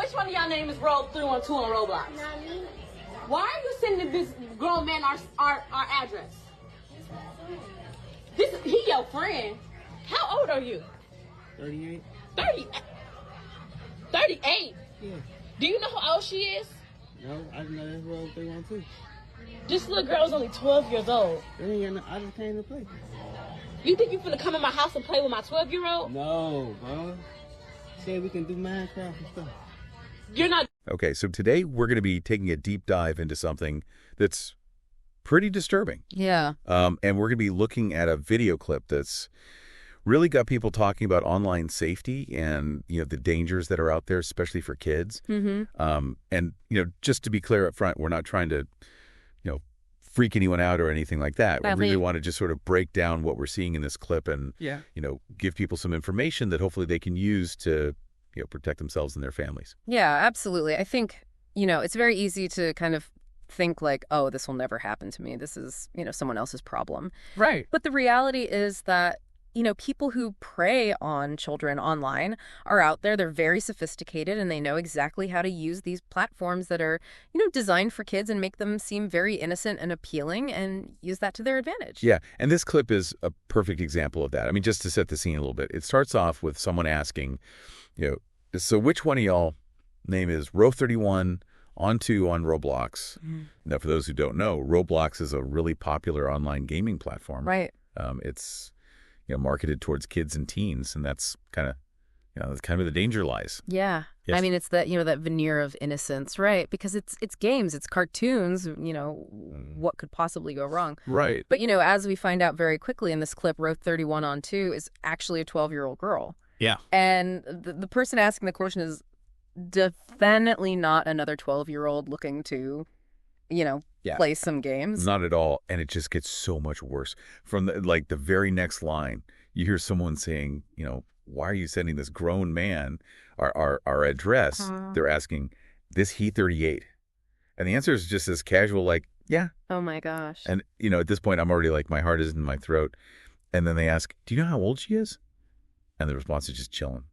which one of y'all name is Roll 312 on Roblox? Not me. Why are you sending this grown man our address? He your friend. How old are you? 38. 38? Yeah. Do you know how old she is? No, I didn't know that's what they want too. This little girl's only 12 years old. I just came to play. You think you finna come in my house and play with my 12-year-old? No, bro. Say we can do Minecraft and stuff. You're not. Okay, so today we're going to be taking a deep dive into something that's pretty disturbing. Yeah. And we're going to be looking at a video clip that's really got people talking about online safety and, the dangers that are out there, especially for kids. Mm-hmm. And, just to be clear up front, we're not trying to, freak anyone out or anything like that. We really want to just sort of break down what we're seeing in this clip and, give people some information that hopefully they can use to, protect themselves and their families. Yeah, absolutely. I think, it's very easy to kind of think like, oh, this will never happen to me. This is, someone else's problem. Right. But the reality is that, people who prey on children online are out there. They're very sophisticated and they know exactly how to use these platforms that are, designed for kids and make them seem very innocent and appealing and use that to their advantage. Yeah. And this clip is a perfect example of that. I mean, just to set the scene a little bit, it starts off with someone asking, so which one of y'all name is Row31 on Roblox? Now, for those who don't know, Roblox is a really popular online gaming platform. Right. It's marketed towards kids and teens, and that's kind of that's kind of where the danger lies. Yeah. Yes. I mean, it's that that veneer of innocence, right? Because it's games, it's cartoons. What could possibly go wrong? Right. But as we find out very quickly in this clip, Row31 on is actually a 12-year-old girl. Yeah. And the person asking the question is definitely not another 12-year-old looking to, play some games. Not at all. And it just gets so much worse. From the very next line, you hear someone saying, why are you sending this grown man our address? They're asking, this he 38? And the answer is just as casual, like, yeah. Oh my gosh. And, at this point, I'm already like, my heart is in my throat. And then they ask, do you know how old she is? And the response is just chilling.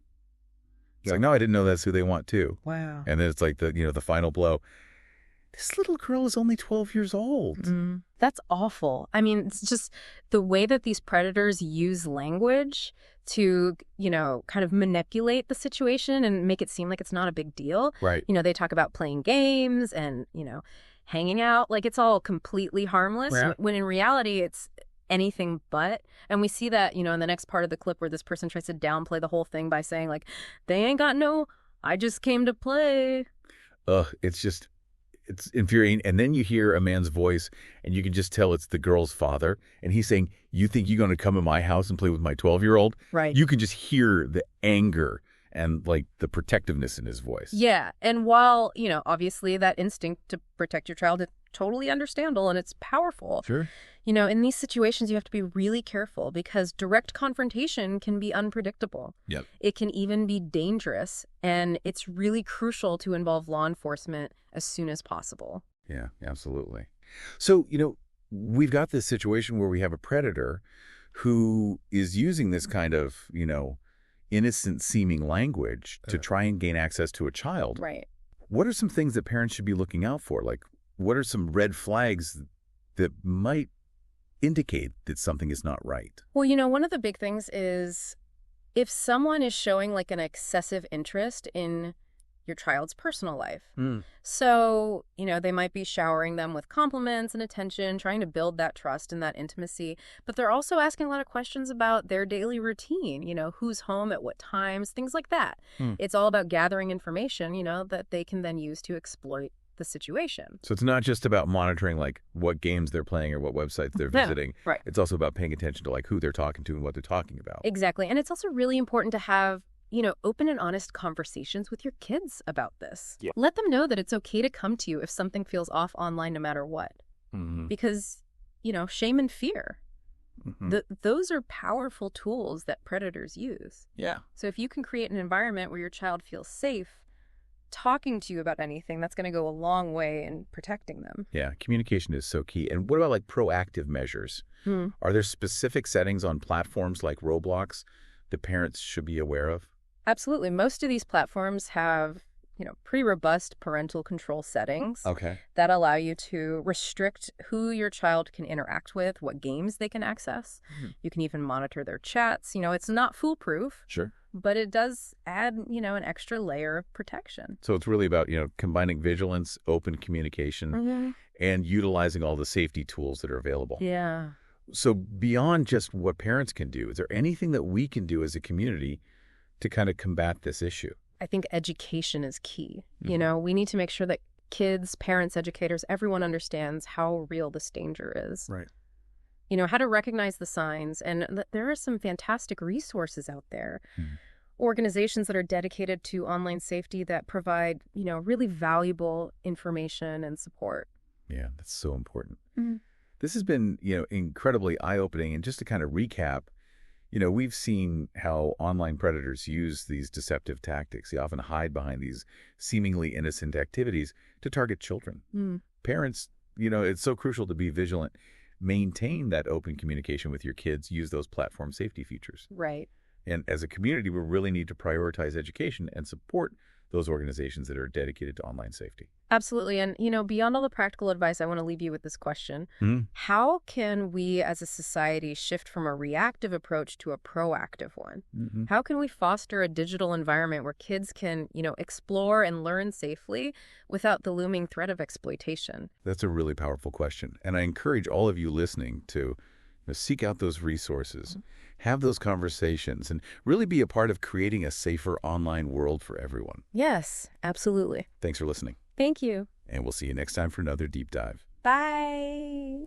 It's like, no, I didn't know that's who they want too. Wow. And then it's like the final blow. This little girl is only 12 years old. That's awful. I mean, it's just the way that these predators use language to, kind of manipulate the situation and make it seem like it's not a big deal. Right. They talk about playing games and, hanging out like it's all completely harmless, when in reality it's anything but. And we see that, in the next part of the clip where this person tries to downplay the whole thing by saying like, they ain't got no, I just came to play. It's infuriating. And then you hear a man's voice and you can just tell it's the girl's father. And he's saying, you think you're going to come in my house and play with my 12-year-old? Right. You can just hear the anger and like the protectiveness in his voice. Yeah. And while, obviously that instinct to protect your child is totally understandable and it's powerful. Sure. In these situations, you have to be really careful because direct confrontation can be unpredictable. Yep. It can even be dangerous. And it's really crucial to involve law enforcement as soon as possible. Yeah, absolutely. So, we've got this situation where we have a predator who is using this kind of, innocent seeming language to try and gain access to a child. Right. What are some things that parents should be looking out for? Like, what are some red flags that might indicate that something is not right? Well, one of the big things is if someone is showing like an excessive interest in your child's personal life. So, they might be showering them with compliments and attention, trying to build that trust and that intimacy. But they're also asking a lot of questions about their daily routine, who's home at what times, things like that. It's all about gathering information, that they can then use to exploit the situation. So it's not just about monitoring like what games they're playing or what websites they're visiting. Right. It's also about paying attention to like who they're talking to and what they're talking about. Exactly. And it's also really important to have open and honest conversations with your kids about this. Yeah. Let them know that it's okay to come to you if something feels off online, no matter what. Because, shame and fear, those are powerful tools that predators use. Yeah. So if you can create an environment where your child feels safe talking to you about anything, that's going to go a long way in protecting them. Yeah. Communication is so key. And what about like proactive measures? Are there specific settings on platforms like Roblox that parents should be aware of? Absolutely. Most of these platforms have, pretty robust parental control settings Okay. that allow you to restrict who your child can interact with, what games they can access. You can even monitor their chats. It's not foolproof, Sure. but it does add, an extra layer of protection. So it's really about, combining vigilance, open communication, and utilizing all the safety tools that are available. Yeah. So beyond just what parents can do, is there anything that we can do as a community to kind of combat this issue? I think education is key. We need to make sure that kids, parents, educators, everyone understands how real this danger is. Right. How to recognize the signs. And there are some fantastic resources out there. Organizations that are dedicated to online safety that provide, really valuable information and support. Yeah, that's so important. This has been, incredibly eye-opening. And just to kind of recap, we've seen how online predators use these deceptive tactics. They often hide behind these seemingly innocent activities to target children. Parents, it's so crucial to be vigilant. Maintain that open communication with your kids. Use those platform safety features. Right. And as a community, we really need to prioritize education and support those organizations that are dedicated to online safety. Absolutely. And, beyond all the practical advice, I want to leave you with this question. How can we as a society shift from a reactive approach to a proactive one? How can we foster a digital environment where kids can, explore and learn safely without the looming threat of exploitation? That's a really powerful question. And I encourage all of you listening to seek out those resources, have those conversations, and really be a part of creating a safer online world for everyone. Yes, absolutely. Thanks for listening. Thank you. And we'll see you next time for another deep dive. Bye.